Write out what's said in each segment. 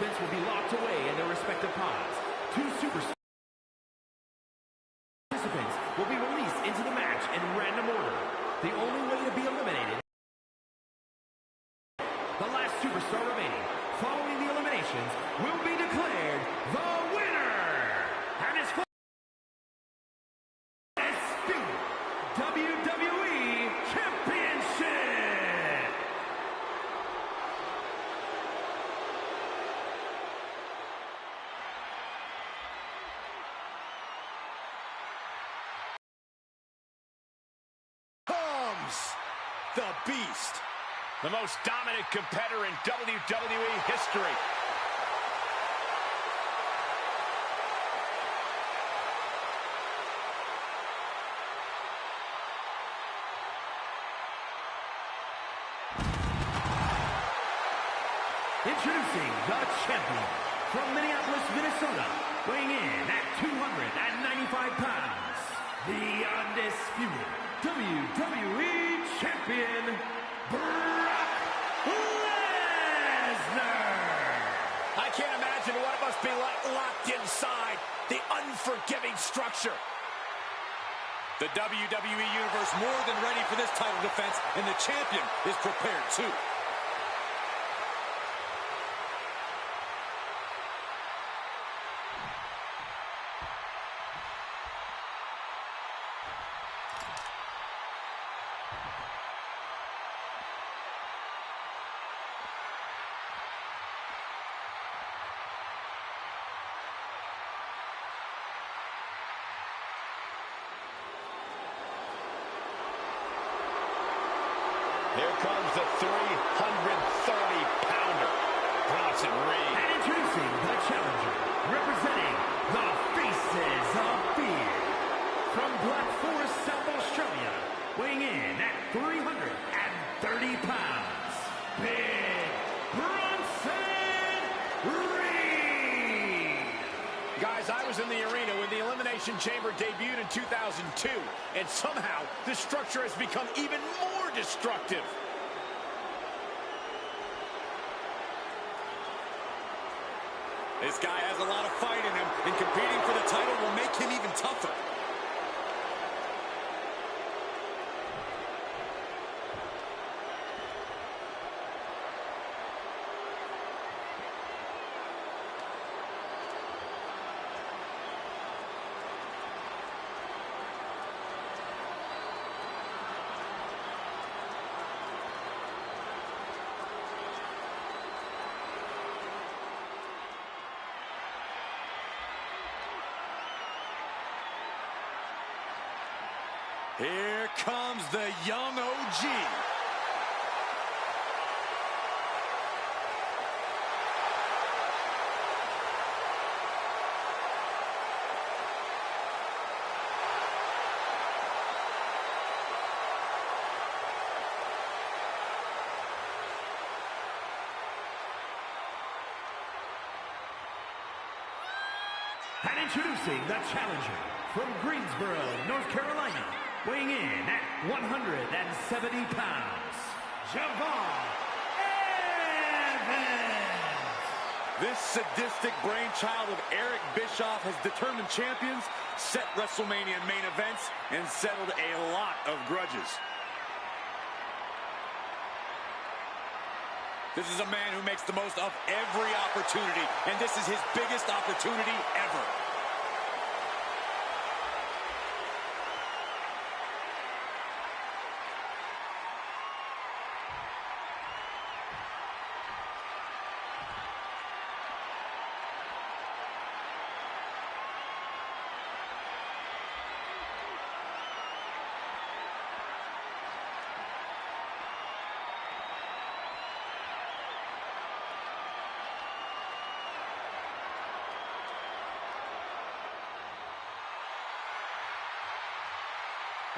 participants will be locked away in their respective pods. 2 superstars participants will be released into the match in random order. The only way to be eliminated, the last superstar remaining following the eliminations will be declared the winner. And his Undisputed WWE Championship. Comes the Beast, the most dominant competitor in WWE history. Introducing the champion from Minneapolis, Minnesota, weighing in at 295 pounds, the Undisputed WWE Champion, Brock Lesnar. I can't imagine what it must be like locked inside the unforgiving structure. The WWE Universe more than ready for this title defense, and the champion is prepared too. Here comes the 330-pounder, Bronson Reed. And introducing the challenger, representing the Faces of Fear, from Black Forest, South Australia, weighing in at 330 pounds, Big Bronson Reed. Guys, I was in the arena when the Elimination Chamber debuted in 2002, and somehow the structure has become even more destructive. This guy has a lot of fight in him, and competing for the title will make him even tougher. Here comes the young OG. And introducing the challenger from Greensboro, North Carolina, weighing in at 170 pounds, Javon Evans. This sadistic brainchild of Eric Bischoff has determined champions, set WrestleMania main events, and settled a lot of grudges. This is a man who makes the most of every opportunity, and this is his biggest opportunity ever.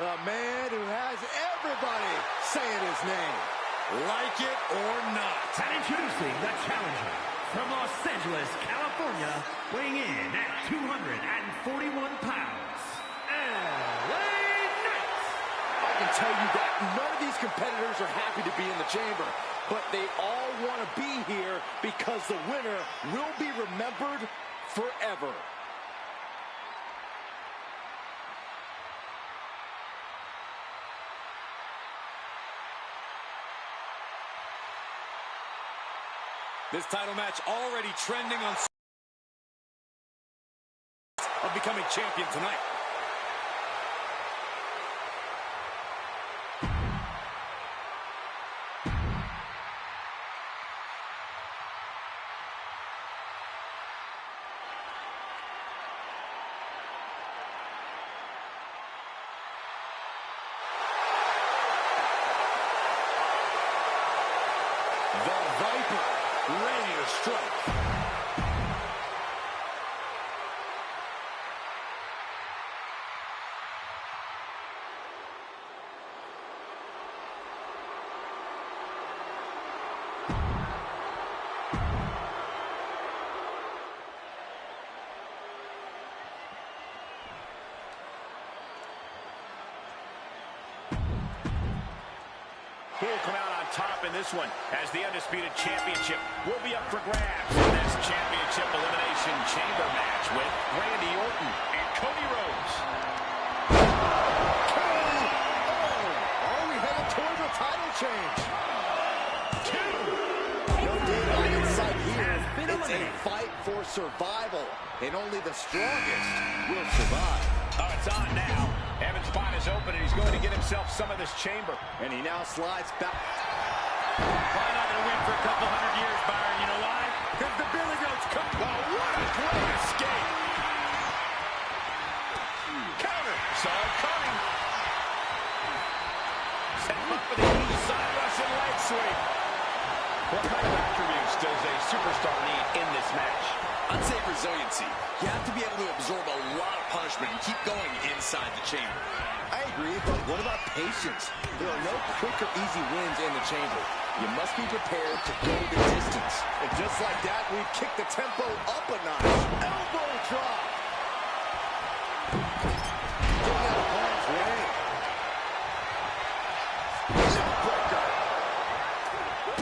A man who has everybody saying his name, like it or not. And introducing the challenger from Los Angeles, California, weighing in at 241 pounds, LA Knight. I can tell you that none of these competitors are happy to be in the chamber, but they all want to be here because the winner will be remembered forever. This title match already trending on of becoming champion tonight. The Viper, ready to strike. Who will come out on top in this one, as the Undisputed Championship will be up for grabs in this Championship Elimination Chamber match with Randy Orton and Cody Rhodes. Are we headed towards a title change? No daylight in sight here. It's a fight for survival, and only the strongest will survive. Oh, it's on now. Evan's spot is open, and he's going to get himself some of this chamber. And he now slides back. Probably not going to win for a couple hundred years, Byron. You know why? Because the Billy Goats come. Oh, what a great escape. Counter. Saw it coming. Set him up with a huge side Russian leg sweep. What kind of attributes does a superstar need in this match? I'd say resiliency. You have to be able to absorb a lot of punishment and keep going inside the chamber. I agree, but what about patience? There are no quick or easy wins in the chamber. You must be prepared to go the distance. And just like that, we've kicked the tempo up a notch. Elbow drop. Getting out of harm's way. Neckbreaker.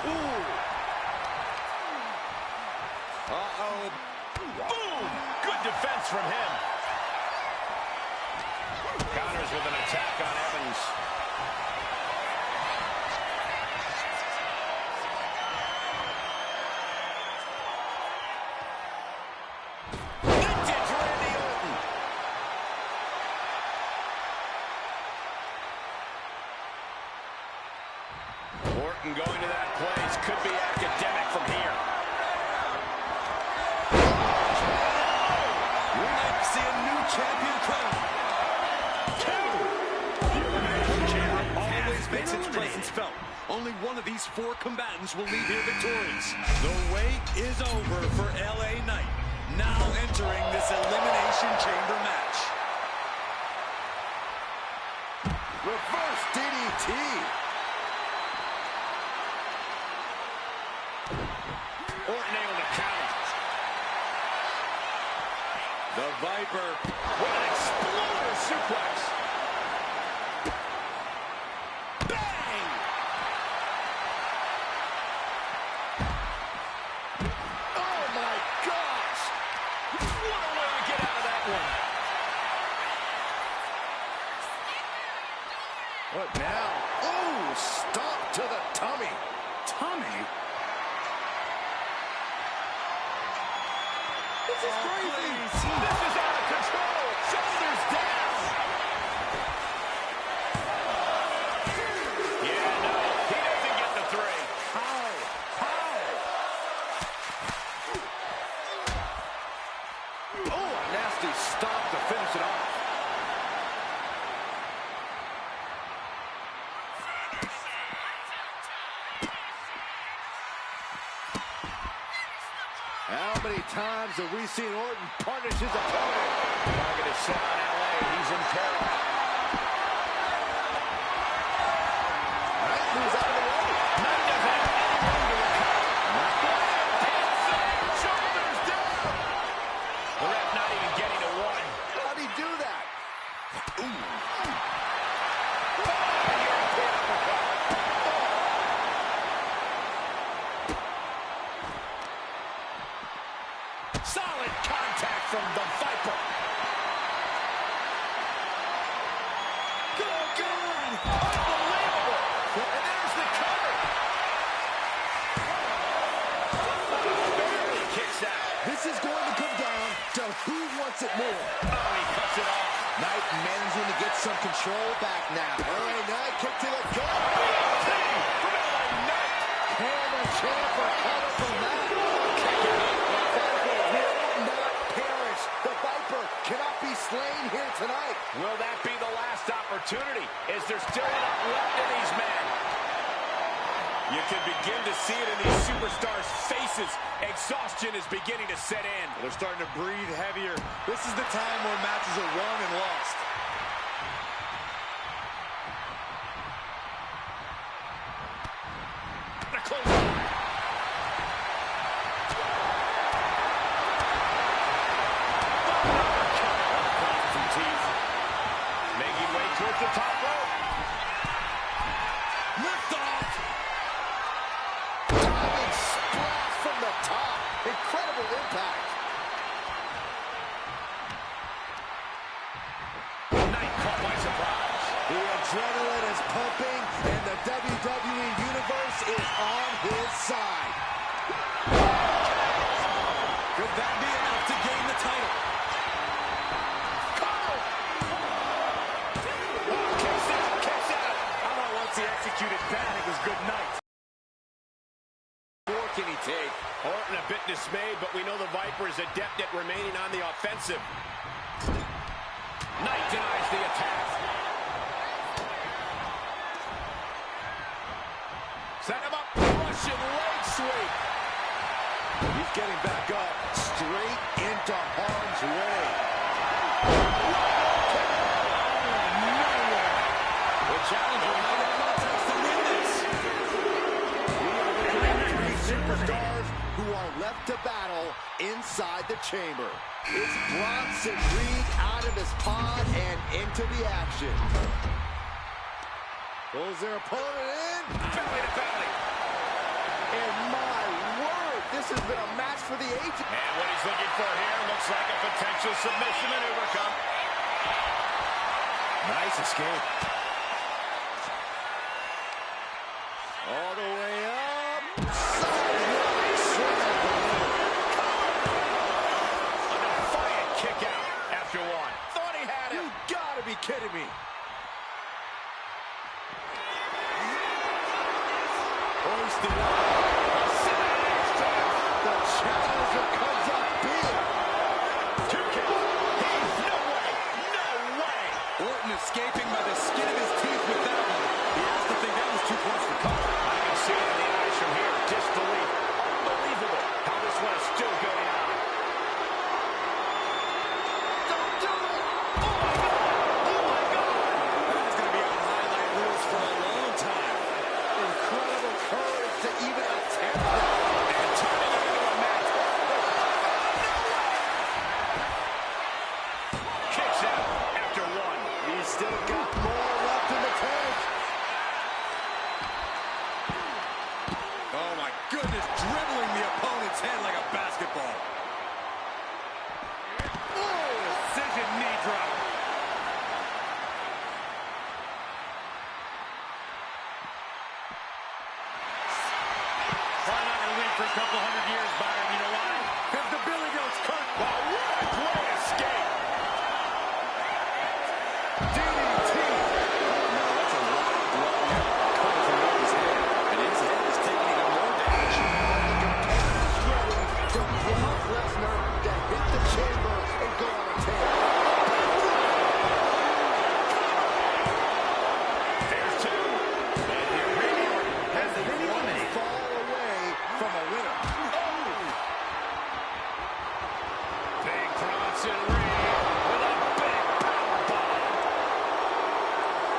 Ooh. Uh-oh. Boom! Good defense from him. Counters with an attack on Evans. Vintage Randy Orton. Orton going to that place could be academic from here. We might see a new champion crown. The Elimination Chamber Always makes its presence felt. Only one of these four combatants will leave here victorious. The wait is over for LA Knight, now entering this Elimination Chamber match. Reverse DDT. Orton able to counter. The Viper. With an exploder suplex. Bang! Oh, my gosh. What a way to get out of that one. What now? Oh, stop to the tummy. Tommy? This is crazy. This is out of control. Shoulders down. Yeah, no, he doesn't get the three. How? Oh, a nasty stop to finish it off. How many times have we seen Orton punish his opponent? Target is set on LA. He's in peril. Knight moves out of the way. Knight doesn't have any room to recover. Shoulders down. The ref not even getting to one. How'd he do that? wants it more. Oh, he cuts it off. Knight managing to get some control back now. LA Knight kick to the gut. From LA Knight. Can the champ recover from that? Kick out. The Viper will not perish. The Viper cannot be slain here tonight. Will that be the last opportunity? Is there still enough left in these men? You can begin to see it in these superstars' faces. Exhaustion is beginning to set in. They're starting to breathe heavier. This is the time where matches are won and lost. The close. Making way towards the top rope. Lift off. Diving splash from the top. Incredible impact. Knight caught by surprise. The adrenaline is pumping, and the WWE Universe is on his side. Could that be enough to gain the title? Kicks out. How about once he executed that, it was good night. More can he take? Orton a bit dismayed, but we know the Viper is adept at remaining on the offensive. Knight denies the attack. Set him up. Russian leg sweep. He's getting back up, straight into harm's way. The challenger might have what it takes to win this. We are looking at three superstars who are left to battle inside the chamber. It's Bronson Reed out of his pod and into the action. Pulls their opponent in. Belly to belly. And my word, this has been a match for the ages. And what he's looking for here looks like a potential submission maneuver come. Nice escape. All the way up. Sidewalk slam. A defiant kick out after one. Thought he had You him. gotta be kidding me. Hoisted up. The challenger comes up big. 2 count. He's no way. No way. Orton escaping by the skin of his teeth with that one. He has to think that was too close for comfort. I can see it in the eyes from here. Disbelief. Unbelievable how this one is still going on. Don't do it. Oh, my God. Oh, my God. That's going to be on highlight reels for a long time. Incredible courage to even attempt that. And turning it into a match. Kicks out after one. He's still got more left in the tank. Oh, my goodness. Dribbling the opponent's head like a basketball. Oh, precision knee drop. Probably not going to win for a couple hundred years, Byron. You know why? Because the Billy Goat's Kurt. Wow, what a great escape. DDT. No, that's a lot of blood now coming from his head. And his head is taking even more damage. From Brock Lesnar to hit the chamber and go on a tear. There's two. And here Randy Orton has been eliminated. Fall away from a winner. Big Bronson Reed with a big power bomb.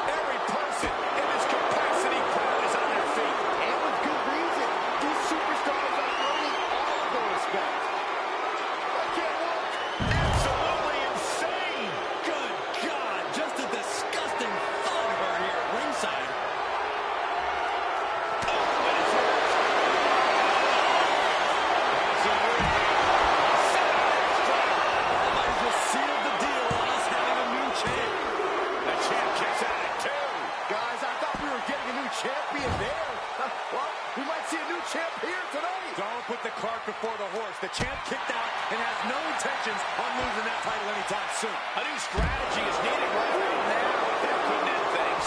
Every person in this capacity crowd is on their feet. And with good reason. These superstars are earning all of the respect. That can't work. Absolutely insane. Good God. Just a disgusting thud right here at ringside. Might as well seal the deal on us having a new champ. The champ kicks out at 2. Guys, I thought we were getting a new champion there. Well, we might see a new champ here tonight. Don't put the cart before the horse. The champ kicked out and has no intention intentions on losing that title anytime soon. A new strategy is needed right now. That couldn't end things.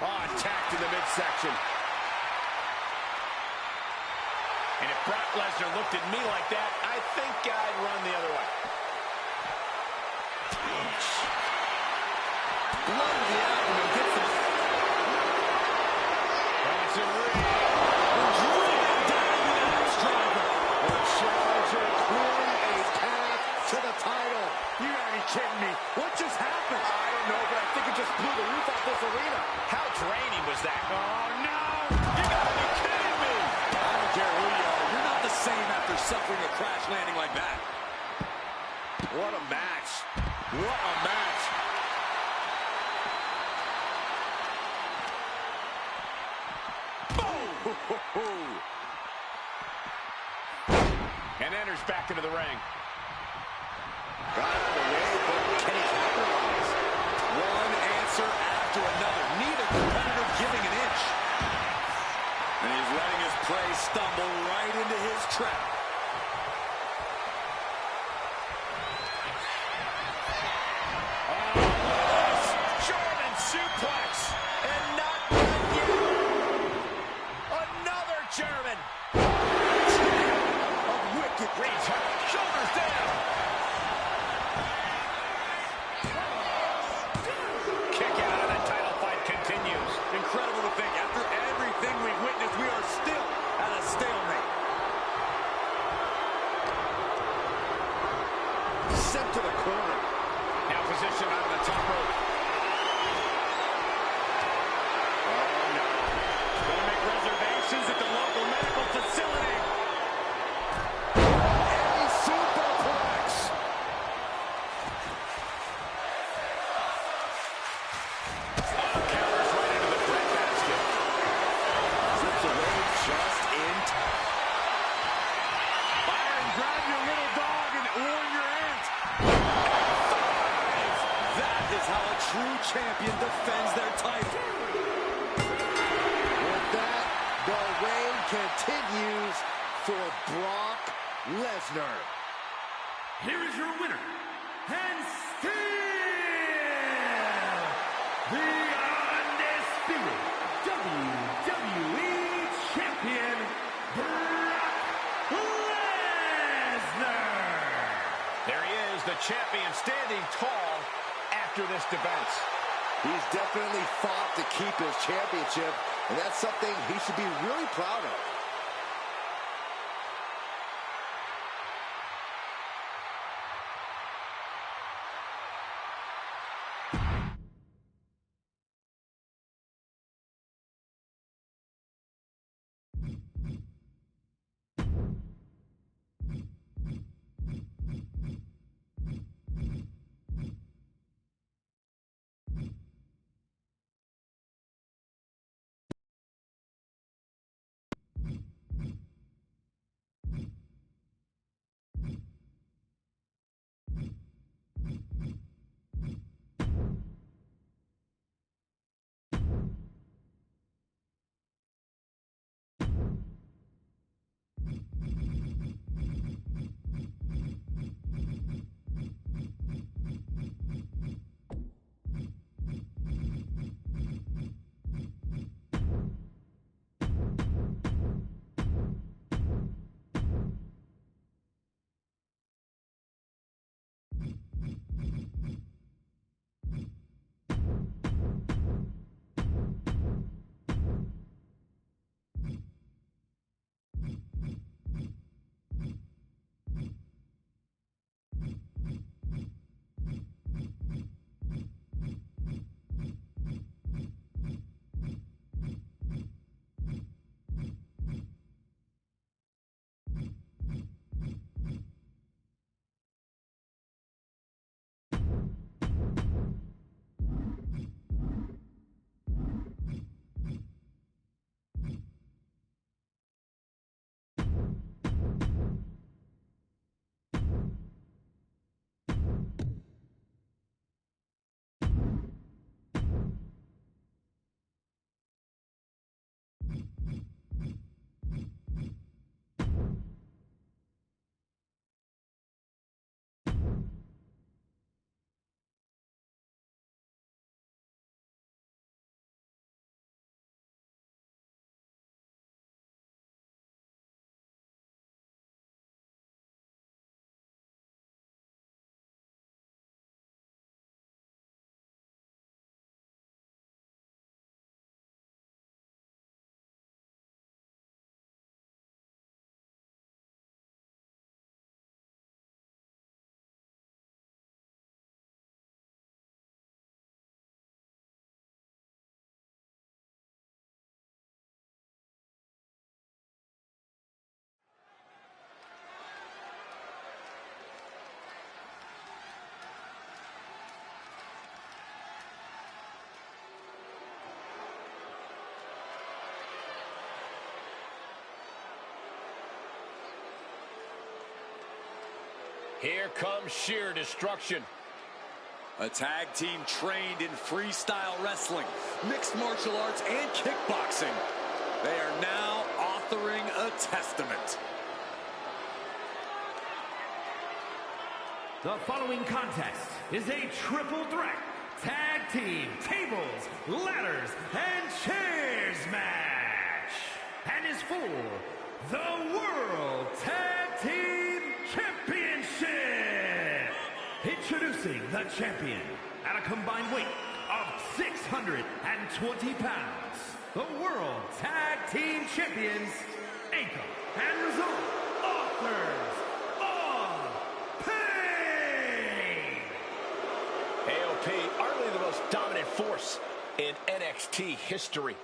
Oh, attacked in the midsection. And if Brock Lesnar looked at me like that, I think I'd run the other way. Blood to the abdomen gets him. That's a ring. Driven down with an axe driver. The challenger clearing a path to the title. You gotta be kidding me. What just happened? I don't know, but I think it just blew the roof off this arena. How draining was that? Oh, no! You gotta be kidding me! I don't care who you are. You're not the same after suffering a crash landing like that. What a match. What a match. And enters back into the ring. Got out of the way, but can he capitalize? One answer after another. Neither competitor giving an inch. And he's letting his prey stumble right into his trap. German suplex. And not done yet. Another German. A wicked Reach her. Shoulders down. Kick out and the title fight continues. incredible to think. After everything we've witnessed, we are still at a stalemate. Sent to the corner. Now positioned on the top rope. Oh, no. Gonna make reservations at the local medical facility. A superplex. Counters right into the breadbasket. Slips away just in time. Fire and grab your little dog and warn your aunt. That is how a true champion defends their title. With that, the reign continues for Brock Lesnar. Here is your winner, and still the undisputed WWE Champion, Brock Lesnar. There he is, the champion, standing tall after this defense. He's definitely fought to keep his championship, and that's something he should be really proud of. Here comes sheer destruction. A tag team trained in freestyle wrestling, mixed martial arts, and kickboxing. They are now authoring a testament. The following contest is a triple threat tag team tables, ladders, and chairs match, and is for the World Tag Team Championship. Introducing the champion at a combined weight of 620 pounds, the World Tag Team Champions, Anchor and Result, authors of Pain. AOP, arguably the most dominant force in NXT history.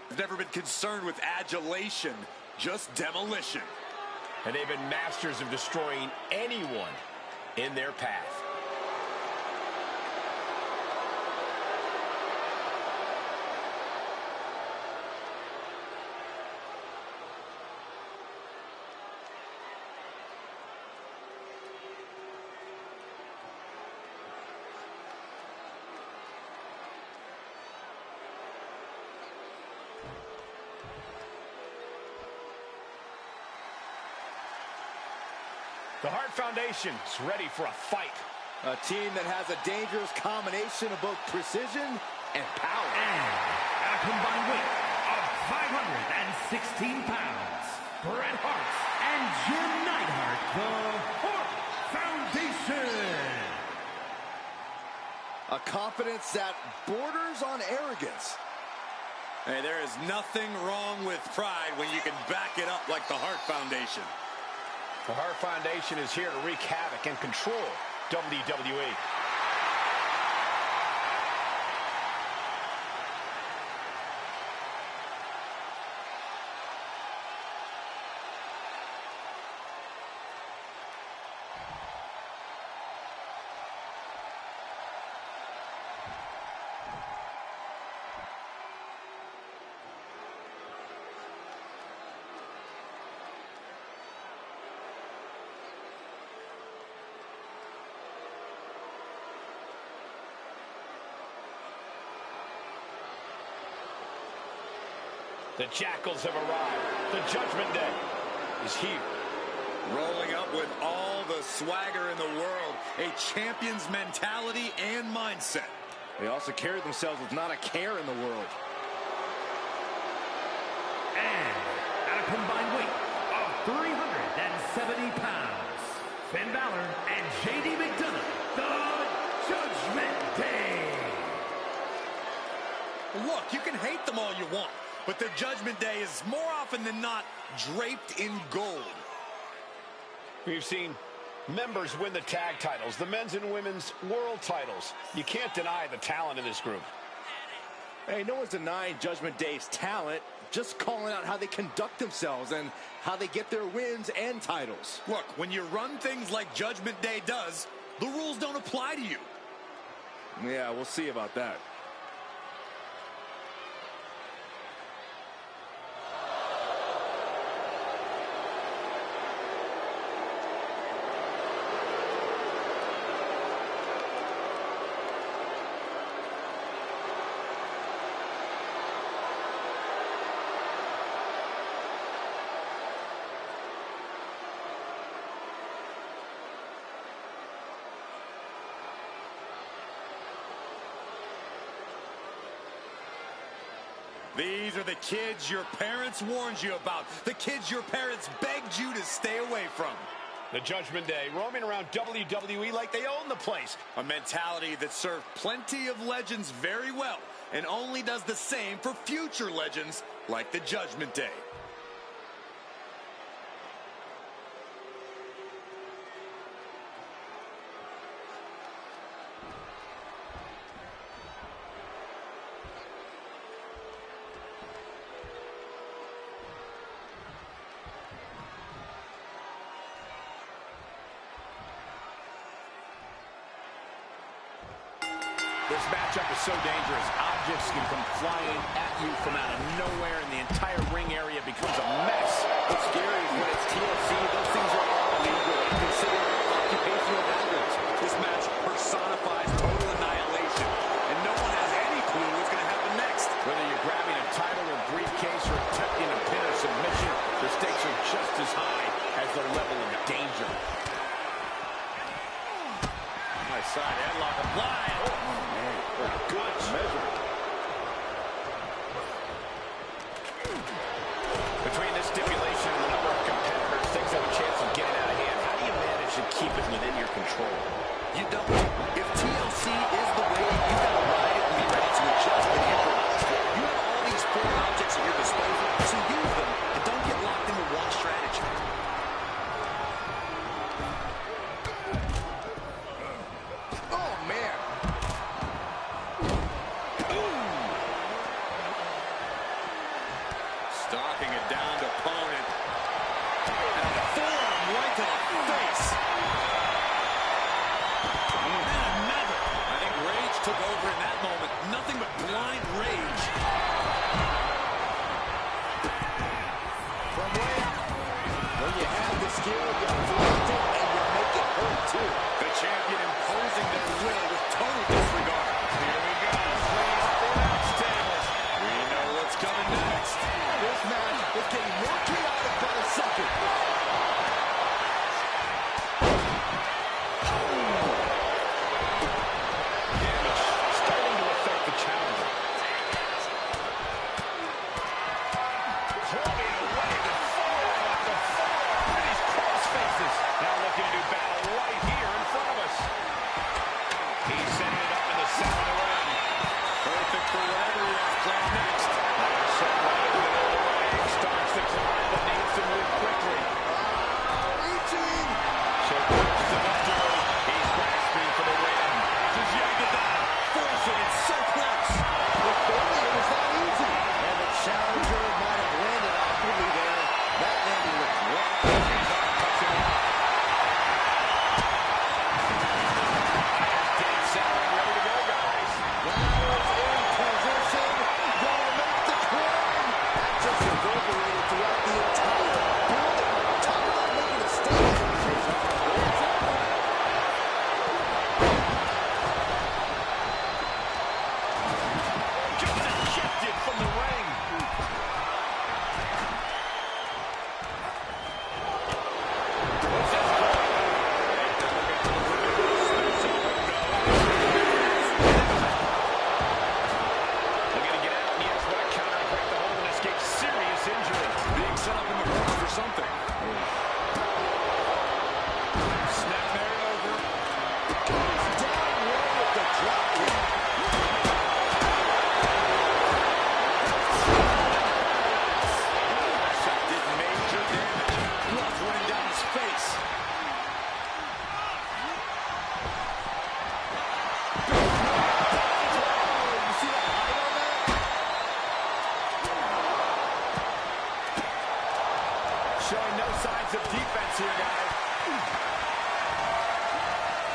They've never been concerned with adulation, just demolition. And they've been masters of destroying anyone in their path. The Hart Foundation is ready for a fight. A team that has a dangerous combination of both precision and power. And at a combined weight of 516 pounds, Bret Hart and Jim Neidhart, the Hart Foundation. A confidence that borders on arrogance. Hey, there is nothing wrong with pride when you can back it up like the Hart Foundation. The Hart Foundation is here to wreak havoc and control WWE. The Jackals have arrived. The Judgment Day is here. Rolling up with all the swagger in the world, a champion's mentality and mindset. They also carry themselves with not a care in the world. And at a combined weight of 370 pounds, Finn Balor and JD McDonough, the Judgment Day. Look, you can hate them all you want, but the Judgment Day is more often than not draped in gold. We've seen members win the tag titles, the men's and women's world titles. You can't deny the talent of this group. Hey, no one's denying Judgment Day's talent, just calling out how they conduct themselves and how they get their wins and titles. Look, when you run things like Judgment Day does, the rules don't apply to you. Yeah, we'll see about that. These are the kids your parents warned you about. The kids your parents begged you to stay away from. The Judgment Day roaming around WWE like they own the place. A mentality that served plenty of legends very well and only does the same for future legends like the Judgment Day. This matchup is so dangerous. Objects can come flying at you from out of nowhere, and the entire ring area becomes a mess. What's scary is when it's TLC, those things are all illegal and considered occupational outside. Headlock applied. Oh, man. Good measure. Between this stipulation and the number of competitors, things have a chance of getting out of hand. How do you manage to keep it within your control? You don't. If TLC is the way, you got to ride it and be ready to adjust and improvise. You have all these four objects at your disposal, so use them and don't get locked into one strategy. Oh, man. Stalking a downed opponent. And a forearm right to the face. And another. I think rage took over in that moment. Nothing but blind rage. From way out. When you have the skill, you flaunt it, and you make it hurt, too. The champion imposing their will with total disregard. Here we go. Swinging off the announce table. We know what's coming next. This match is getting more chaotic by the second. Damage starting to affect the challenger. Clubbing away with forearm after forearm in these cross faces. Now looking to do battle right here in front of us. He's setting it up in the center of the ring. Perfect for whatever he has planned next. Set right in the middle of the ring. Starts the climb, but needs to move quickly. Reaching. So pushes him up to her. He's grasping for the win. Just yank it down. Forcing it so close. If only it was that easy. And the challenger might have landed awkwardly there. That landing looked rough. His arm cuts him out. Dead center and ready to go, guys. Now in position. Gonna make the climb. That just reverberated throughout the entire building. Talk about making a statement. Just ejected from the ring. What's this looking to get out, and yes, what a counter to break the hold and escape serious injury. Being set up in the corner for something. Snap Mary over. Down low with the drop kick. Shot did major damage. Blood running down his face. You see that height on that? Showing no signs of defense here, guys.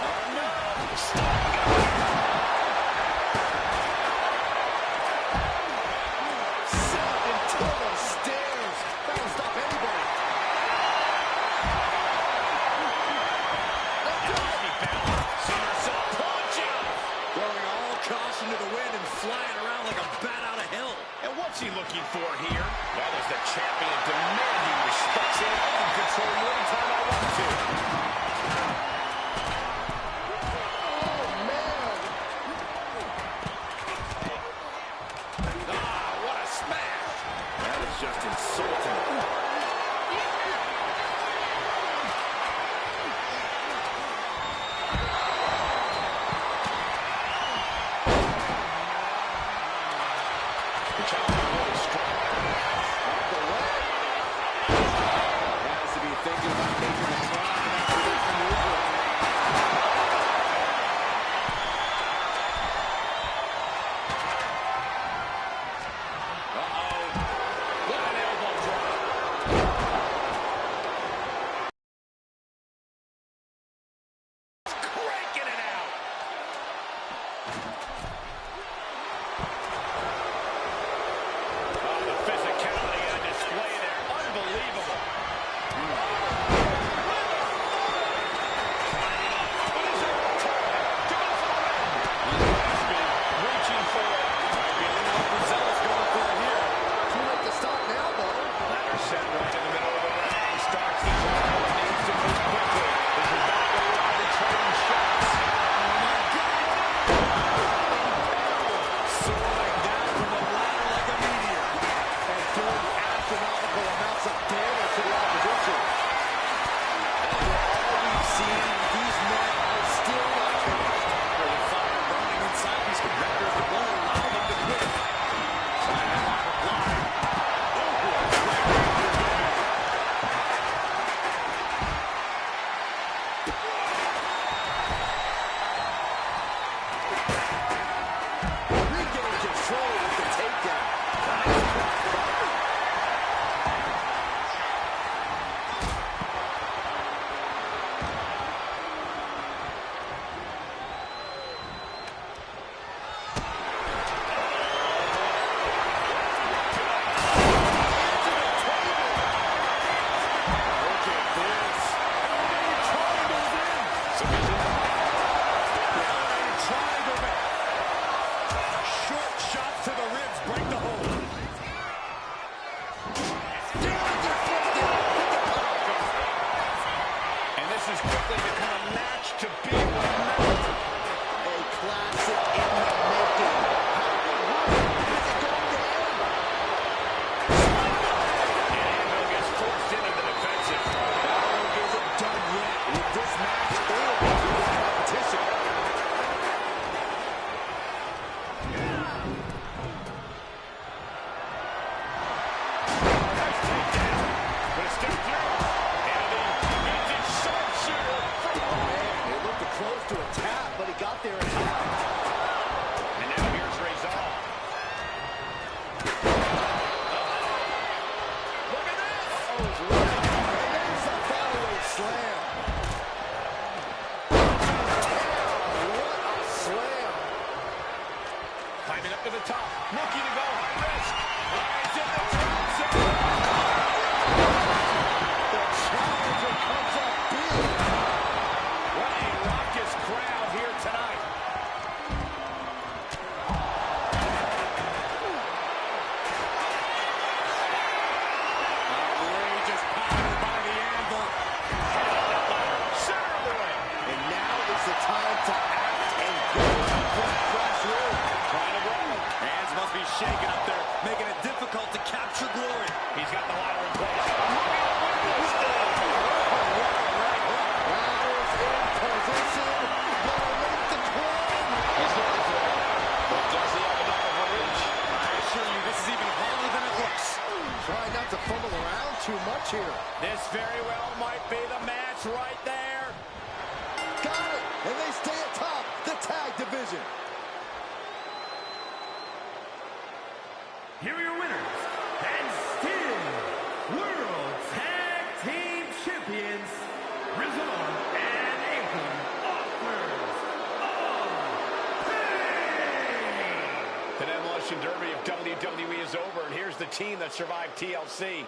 Oh, no. Set into the stairs. That'll stop anybody. Must be bound. Somersault punching. Throwing all caution to the wind and flying around like a bat out of hell. And what's he looking for here? Well, as the champion demanding respect, saying I can control you anytime I want to. Oh, man. Ah, what a smash. That is just insulting. The challenger really strong. Out the way. Has to be thinking about making the climb. this has quickly become a match to be remembered. A classic in the making. How is it going to end? And Anvil gets forced into the defensive. Battle isn't done yet with this match or with this competition. Nice takedown. But a step through. And the instant sharpshooter from It looked close to a tap, but he got there in time. And now here's Resolve. Look at this! And there's a follow slam. What a slam. Climbing up to the top, looking to go high risk. Eyes in the top zone. The challenger comes up big. What a raucous crowd here tonight. Outrageous power by the Anvil. Center of the ring. And now is the time to act and go for that last word. Trying to roll. Hands must be shaking up there, making it difficult to capture glory. He's got the ladder in place. Riders in position. Gonna make the climb. He's looking for it. But does he have enough of a reach? I assure you, this is even harder than it looks. Try not to fumble around too much here. This very well might be the match right there. Got it. And they stay atop the tag division. Here are your winners, and still World Tag Team Champions, Resolve and Akon Offers of Pain. The Demolition Derby of WWE is over, and here's the team that survived TLC.